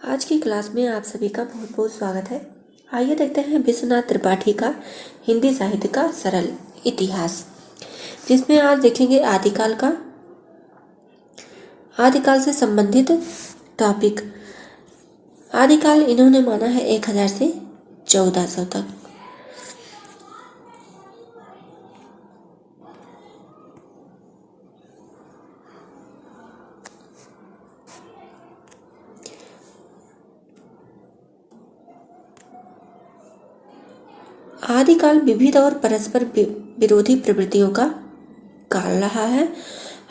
आज की क्लास में आप सभी का बहुत बहुत स्वागत है। आइए देखते हैं विश्वनाथ त्रिपाठी का हिंदी साहित्य का सरल इतिहास, जिसमें आज देखेंगे आदिकाल से संबंधित टॉपिक। आदिकाल इन्होंने माना है 1000 से 1400 तक। आदिकाल विविध और परस्पर विरोधी प्रवृत्तियों का काल रहा है।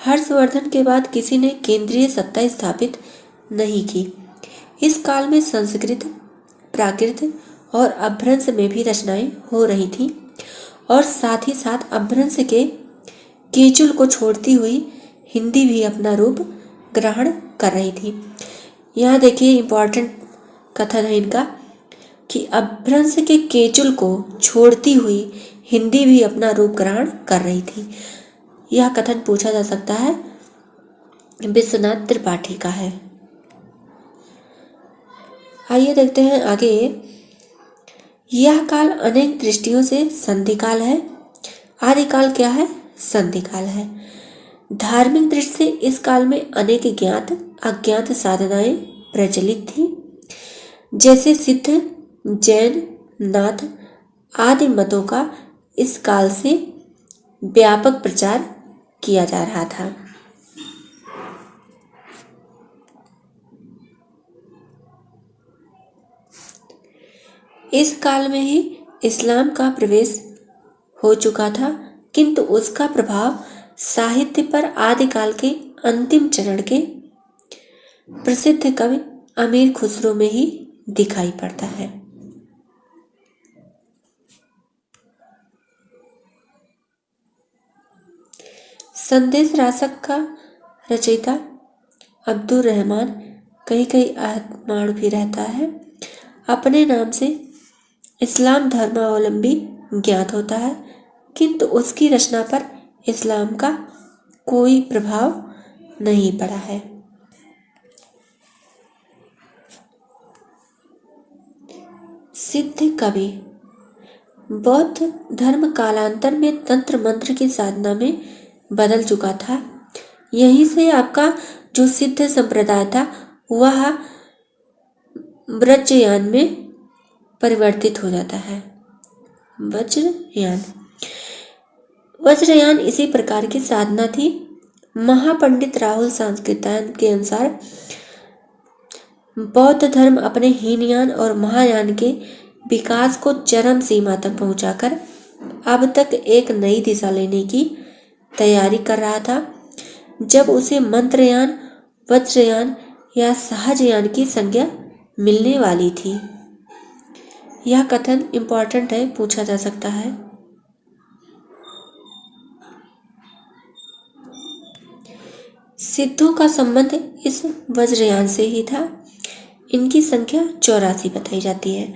हर्षवर्धन के बाद किसी ने केंद्रीय सत्ता स्थापित नहीं की। इस काल में संस्कृत, प्राकृत और अपभ्रंश में भी रचनाएं हो रही थीं और साथ ही साथ अपभ्रंश के केचुल को छोड़ती हुई हिंदी भी अपना रूप ग्रहण कर रही थी। यहाँ देखिए इम्पोर्टेंट कथन है इनका कि अपभ्रंश के केचुल को छोड़ती हुई हिंदी भी अपना रूप ग्रहण कर रही थी। यह कथन पूछा जा सकता है विश्वनाथ त्रिपाठी का है। आइए देखते हैं आगे। यह काल अनेक दृष्टियों से संधिकाल है। आदिकाल क्या है? संधिकाल है। धार्मिक दृष्टि से इस काल में अनेक ज्ञात अज्ञात साधनाएं प्रचलित थी, जैसे सिद्ध, जैन, नाथ आदि मतों का इस काल से व्यापक प्रचार किया जा रहा था। इस काल में ही इस्लाम का प्रवेश हो चुका था, किंतु उसका प्रभाव साहित्य पर आदिकाल के अंतिम चरण के प्रसिद्ध कवि अमीर खुसरो में ही दिखाई पड़ता है। संदेश रासक का रचयिता अब्दुल रहमान कहीं आहतमाण भी रहता है। अपने नाम से इस्लाम धर्मावलंबी ज्ञात होता है, किंतु उसकी रचना पर इस्लाम का कोई प्रभाव नहीं पड़ा है। सिद्ध कवि। बौद्ध धर्म कालांतर में तंत्र मंत्र की साधना में बदल चुका था। यहीं से आपका जो सिद्ध संप्रदाय था वह वज्रयान में परिवर्तित हो जाता है। वज्रयान इसी प्रकार की साधना थी। महापंडित राहुल सांस्कृतायन के अनुसार बौद्ध धर्म अपने हीनयान और महायान के विकास को चरम सीमा तक पहुंचाकर अब तक एक नई दिशा लेने की तैयारी कर रहा था, जब उसे मंत्रयान, वज्रयान या सहजयान की संज्ञा मिलने वाली थी। यह कथन इम्पोर्टेंट है, पूछा जा सकता है। सिद्धों का संबंध इस वज्रयान से ही था। इनकी संख्या 84 बताई जाती है।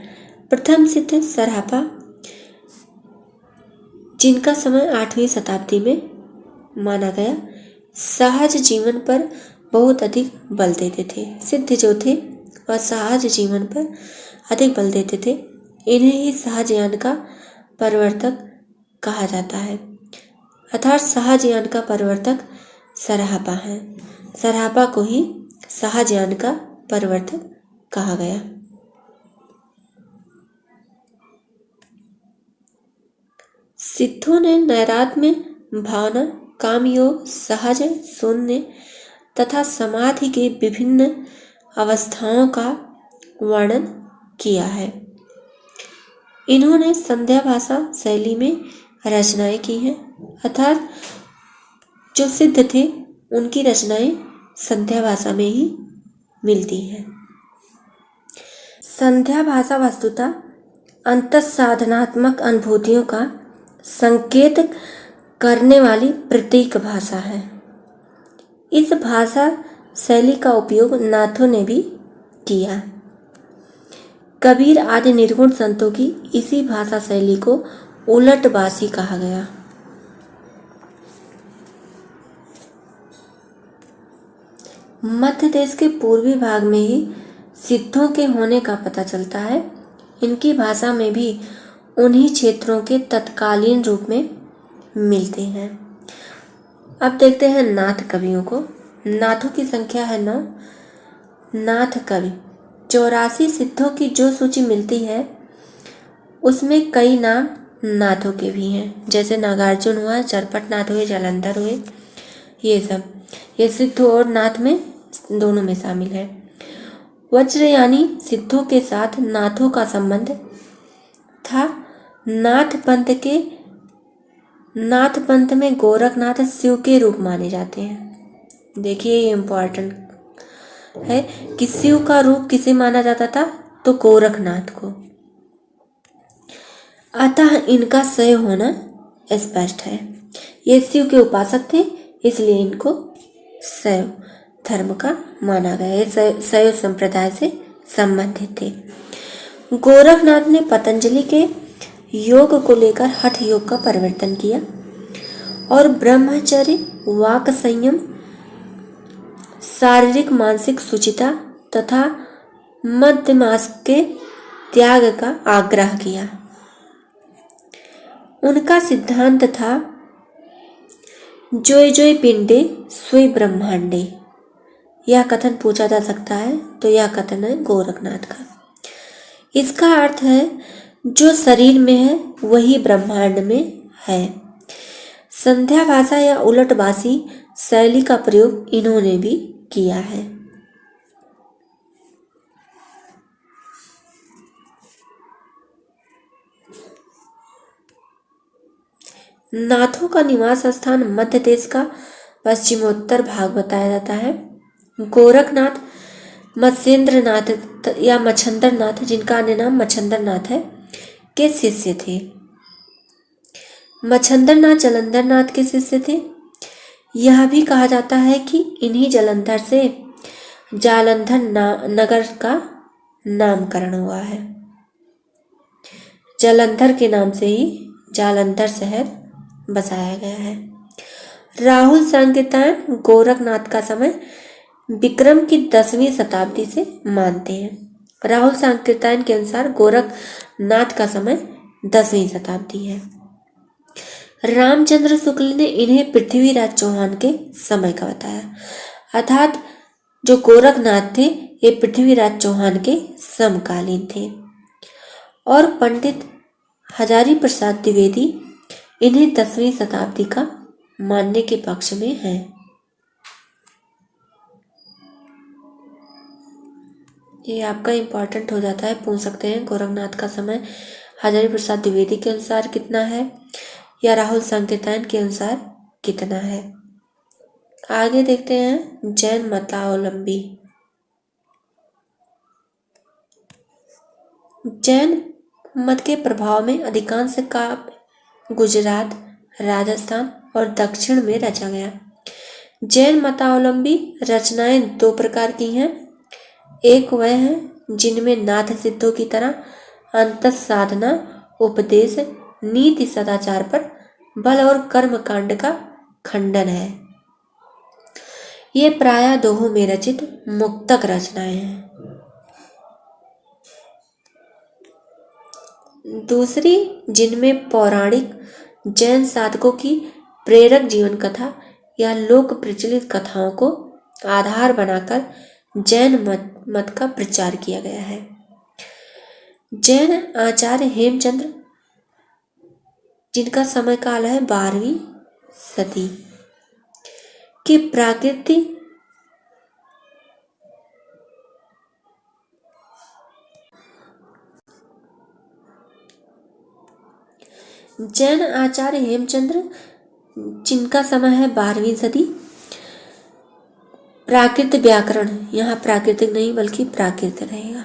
प्रथम सिद्ध सरहापा, जिनका समय 8वीं शताब्दी में माना गया, सहज जीवन पर बहुत अधिक बल देते थे। सिद्ध जो थे वह सहज जीवन पर अधिक बल देते थे। इन्हें ही सहजयान का प्रवर्तक कहा जाता है, अर्थात सहजयान का प्रवर्तक सरहापा है। सरहापा को ही सहजयान का प्रवर्तक कहा गया। सिद्धों ने नैरात्म्य, भावना, कामयोग, सहज, शून्य तथा समाधि के विभिन्न अवस्थाओं का वर्णन किया है। इन्होंने संध्या भाषा शैली में रचनाएं की हैं, अर्थात जो सिद्ध थे उनकी रचनाएं संध्या भाषा में ही मिलती हैं। संध्या भाषा वस्तुतः अंतःसाधनात्मक अनुभूतियों का संकेत करने वाली प्रतीक भाषा है। इस भाषा शैली का उपयोग नाथों ने भी किया। कबीर आदि निर्गुण संतों की इसी भाषा शैली को उलटबासी कहा गया। मध्य देश के पूर्वी भाग में ही सिद्धों के होने का पता चलता है। इनकी भाषा में भी उन्हीं क्षेत्रों के तत्कालीन रूप में मिलते हैं। अब देखते हैं नाथ कवियों को। नाथों की संख्या है 9। नाथ कवि 84 सिद्धों की जो सूची मिलती है उसमें कई नाम नाथों के भी हैं, जैसे नागार्जुन हुआ, चरपट नाथ हुए, जालंधर हुए, ये सब ये सिद्ध और नाथ में दोनों में शामिल है। वज्रयानी सिद्धों के साथ नाथों का संबंध था। नाथ पंथ में गोरखनाथ शिव के रूप माने जाते हैं। देखिए ये इम्पोर्टेंट है कि शिव का रूप किसे माना जाता था, तो गोरखनाथ को। अतः इनका शैव होना स्पष्ट है। ये शिव के उपासक थे, इसलिए इनको शैव धर्म का माना गया। ये शैव संप्रदाय से संबंधित थे। गोरखनाथ ने पतंजलि के योग को लेकर हठ योग का परिवर्तन किया और ब्रह्मचर्य, वाक संयम, शारीरिक मानसिक शुचिता तथा मध्यमास के त्याग का आग्रह किया। उनका सिद्धांत था जोय जोय पिंडे स्वे ब्रह्मांडे। यह कथन पूछा जा सकता है, तो यह कथन है गोरखनाथ का। इसका अर्थ है जो शरीर में है वही ब्रह्मांड में है। संध्या भाषा या उलटबासी शैली का प्रयोग इन्होंने भी किया है। नाथों का निवास स्थान मध्य देश का पश्चिमोत्तर भाग बताया जाता है। गोरखनाथ मत्स्येंद्रनाथ या मच्छंदरनाथ, जिनका अन्य नाम मच्छंदरनाथ है, के शिष्य थे। मच्छंदरनाथ जालंधरनाथ के शिष्य थे। यह भी कहा जाता है कि इन्हीं जालंधर से जालंधर नगर का नामकरण हुआ है। जालंधर के नाम से ही जालंधर शहर बसाया गया है। राहुल संकीर्तन गोरखनाथ का समय विक्रम की 10वीं शताब्दी से मानते हैं। राहुल संकीर्तन के अनुसार गोरखनाथ का समय 10वीं शताब्दी है। रामचंद्र शुक्ल ने इन्हें पृथ्वीराज चौहान के समय का बताया, अर्थात जो गोरखनाथ थे ये पृथ्वीराज चौहान के समकालीन थे। और पंडित हजारी प्रसाद द्विवेदी इन्हें 10वीं शताब्दी का मानने के पक्ष में है। ये आपका इम्पोर्टेंट हो जाता है, पूछ सकते हैं गोरखनाथ का समय हजारी प्रसाद द्विवेदी के अनुसार कितना है या राहुल संकीर्तन के अनुसार कितना है। आगे देखते हैं जैन मतावलंबी। जैन मत के प्रभाव में अधिकांश काव्य गुजरात, राजस्थान और दक्षिण में रचा गया। जैन मतावलंबी रचनाएं दो प्रकार की हैं। एक वह है जिनमें नाथ सिद्धों की तरह अंतः साधना, उपदेश, नीति, सदाचार पर बल और कर्म कांड का खंडन है। ये प्रायः दोहों में रचित मुक्तक रचनाएं हैं। दूसरी जिनमें पौराणिक जैन साधकों की प्रेरक जीवन कथा या लोक प्रचलित कथाओं को आधार बनाकर जैन मत का प्रचार किया गया है। जैन आचार्य हेमचंद्र, जिनका समय काल है 12वीं सदी, की प्राकृति जैन आचार्य हेमचंद्र, जिनका समय है 12वीं सदी, प्राकृत व्याकरण, यहाँ प्राकृतिक नहीं बल्कि प्राकृत रहेगा,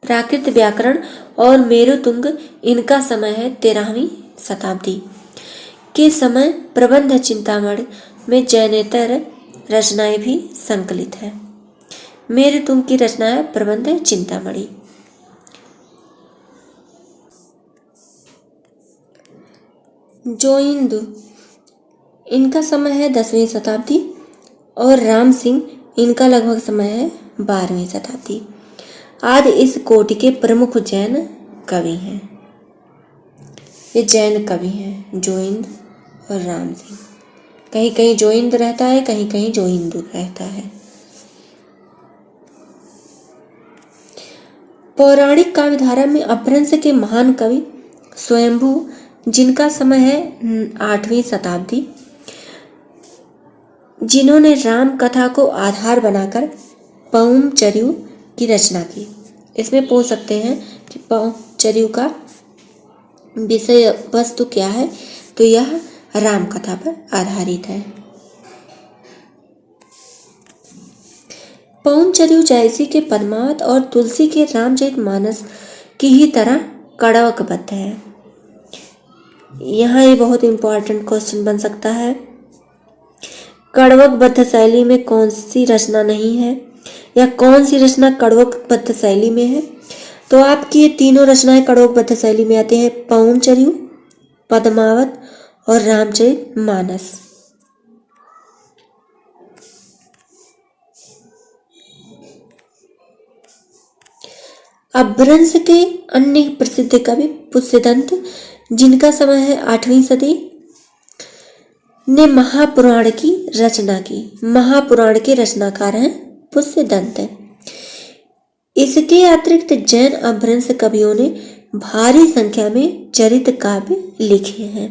प्राकृत व्याकरण और मेरुतुंग, इनका समय है 13वीं शताब्दी के समय प्रबंध चिंतामणि में जैनेतर रचनाएं भी संकलित है। मेरुतुंग की रचना है प्रबंध चिंतामणि। जोइंदु, इनका समय है 10वीं शताब्दी और राम सिंह, इनका लगभग समय है 12वीं शताब्दी। आदि इस कोटि के प्रमुख जैन कवि हैं। ये जैन कवि हैं जोइंद और राम सिंह। कहीं कहीं जोइंद रहता है, कहीं कहीं जोइंदू रहता है। पौराणिक काव्य धारा में अपभ्रंश के महान कवि स्वयंभू, जिनका समय है 8वीं शताब्दी, जिन्होंने राम कथा को आधार बनाकर पउम चर्यू की रचना की। इसमें पूछ सकते हैं कि पउम चर्यू का विषय वस्तु क्या है, तो यह राम कथा पर आधारित है। पउम चर्यू जयसी के पद्मावत और तुलसी के रामचरितमानस की ही तरह कड़वकबद्ध है। यहाँ ये बहुत इंपॉर्टेंट क्वेश्चन बन सकता है। कड़वकबद्ध शैली में कौन सी रचना नहीं है, या कौन सी रचना कड़वकबद्ध शैली में है? तो आपकी ये तीनों रचनाएं कड़वकबद्ध शैली में आते हैं, पउम चर्यू, पद्मावत और रामचरितमानस। अपभ्रंश के अन्य प्रसिद्ध कवि पुष्यदंत, जिनका समय है 8वीं सदी, ने महापुराण की रचना की। महापुराण के रचनाकार हैं पुष्यदंत। इसके अतिरिक्त जैन अपभ्रंश कवियों ने भारी संख्या में चरित काव्य लिखे हैं।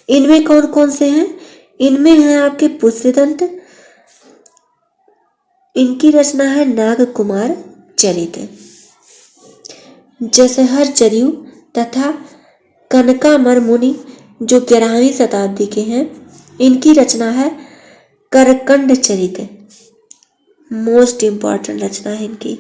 इनमें कौन कौन से हैं? इनमें है आपके पुष्यदंत, इनकी रचना है नागकुमार चरित, जसहर चर्यू तथा कनकामर मुनि जो 11वीं शताब्दी के हैं, इनकी रचना है करकंड चरित। मोस्ट इंपॉर्टेंट रचना है इनकी।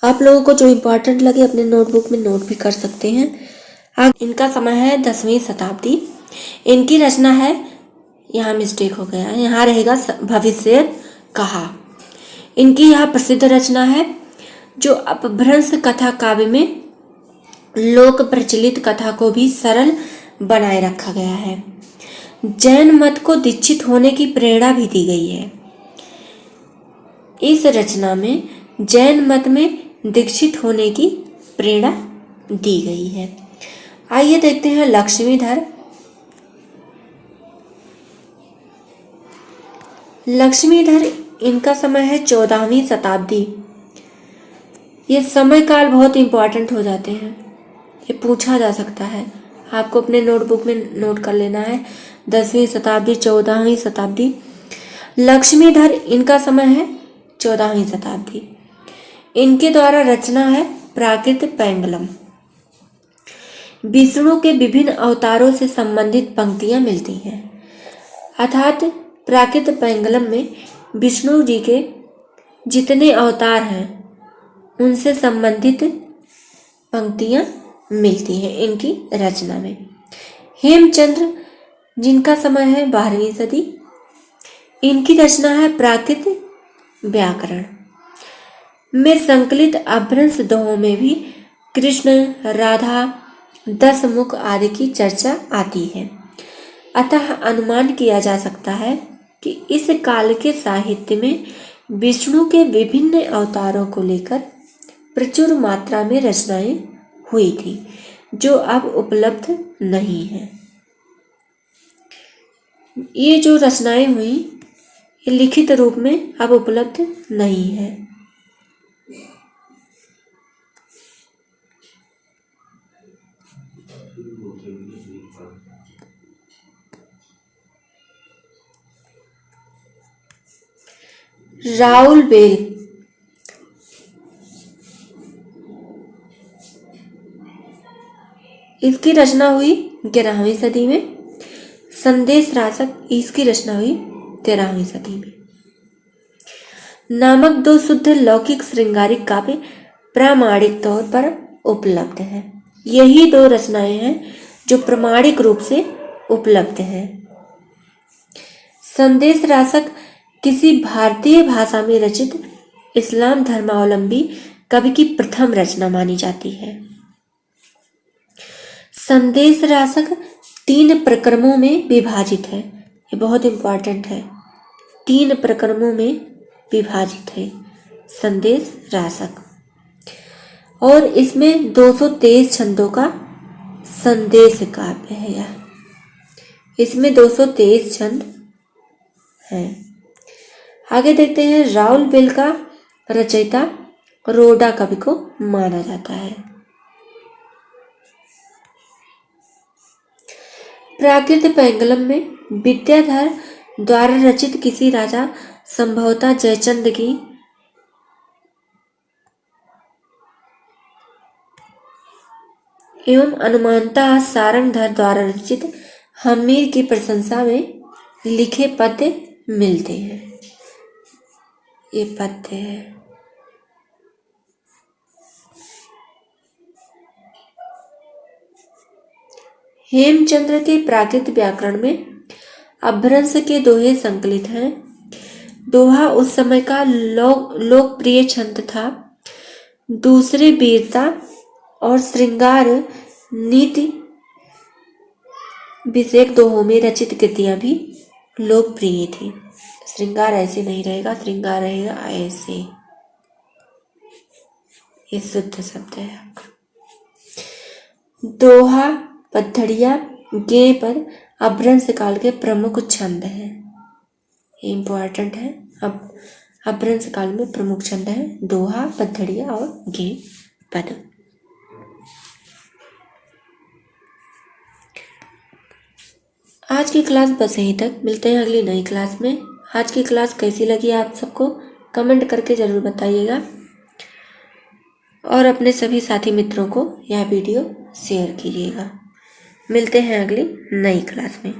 आप लोगों को जो इंपॉर्टेंट लगे अपने नोटबुक में नोट भी कर सकते हैं। इनका समय है 10वीं शताब्दी। इनकी रचना है, यहाँ मिस्टेक हो गया है, यहाँ रहेगा भविष्य कहा। इनकी यह प्रसिद्ध रचना है जो अपभ्रंश कथा काव्य में लोक प्रचलित कथा को भी सरल बनाए रखा गया है। जैन मत को दीक्षित होने की प्रेरणा भी दी गई है। इस रचना में जैन मत में दीक्षित होने की प्रेरणा दी गई है। आइए देखते हैं लक्ष्मीधर। लक्ष्मीधर, इनका समय है 14वीं शताब्दी। ये समय काल बहुत इंपॉर्टेंट हो जाते हैं, ये पूछा जा सकता है, आपको अपने नोटबुक में नोट कर लेना है। 10वीं शताब्दी, 14वीं शताब्दी। लक्ष्मीधर, इनका समय है 14वीं शताब्दी। इनके द्वारा रचना है प्राकृत पेंडुलम। विष्णु के विभिन्न अवतारों से संबंधित पंक्तियां मिलती हैं, अर्थात प्राकृत पेंडुलम में विष्णु जी के जितने अवतार हैं उनसे संबंधित पंक्तियां मिलती हैं इनकी रचना में। हेमचंद्र, जिनका समय है 12वीं सदी, इनकी रचना है प्राकृत व्याकरण में संकलित अपभ्रंश दोहों में भी कृष्ण, राधा, 10 मुख आदि की चर्चा आती है। अतः अनुमान किया जा सकता है कि इस काल के साहित्य में विष्णु के विभिन्न अवतारों को लेकर प्रचुर मात्रा में रचनाएं हुई थी, जो अब उपलब्ध नहीं हैं। ये जो रचनाएं हुई ये लिखित रूप में अब उपलब्ध नहीं है। राउल बेल, इसकी रचना हुई 11वीं सदी में। संदेश रासक, इसकी रचना हुई 13वीं सदी में। नामक 2 शुद्ध लौकिक श्रृंगारिक काव्य प्रामाणिक तौर पर उपलब्ध है। यही 2 रचनाएं हैं जो प्रमाणिक रूप से उपलब्ध हैं। संदेश रासक किसी भारतीय भाषा में रचित इस्लाम धर्मावलंबी कवि की प्रथम रचना मानी जाती है। संदेश राशक 3 प्रक्रमों में विभाजित है। ये बहुत इंपॉर्टेंट है। 3 प्रक्रमों में विभाजित है संदेश राशक, और इसमें 223 छंदों का संदेश काव्य है यह। इसमें 223 छंद हैं। आगे देखते हैं, राउल बेल का रचयिता रोडा कवि को माना जाता है। प्राकृत पैंगलम में विद्याधर द्वारा रचित किसी राजा, संभवतः जयचंद की एवं अनुमानतः सारंगधर द्वारा रचित हमीर की प्रशंसा में लिखे पद्य मिलते हैं। ये पद्य है। हेमचंद्र के प्राकृत व्याकरण में अपभ्रंश के दोहे संकलित हैं। दोहा उस समय का लोकप्रिय छंद था। दूसरे वीरता और श्रृंगार नीति विषयक दोहों में रचित कृतियां भी लोकप्रिय थी। श्रृंगार ऐसे नहीं रहेगा, श्रृंगार रहेगा ऐसे। ये शुद्ध शब्द है। दोहा, पद्धड़िया, गेय पर अपभ्रंश काल के प्रमुख छंद हैं। ये इंपॉर्टेंट है। अब अपभ्रंश काल में प्रमुख छंद है दोहा, पद्धड़िया और गेय पद। आज की क्लास बस यहीं तक। मिलते हैं अगली नई क्लास में। आज की क्लास कैसी लगी आप सबको कमेंट करके ज़रूर बताइएगा, और अपने सभी साथी मित्रों को यह वीडियो शेयर कीजिएगा। मिलते हैं अगली नई क्लास में।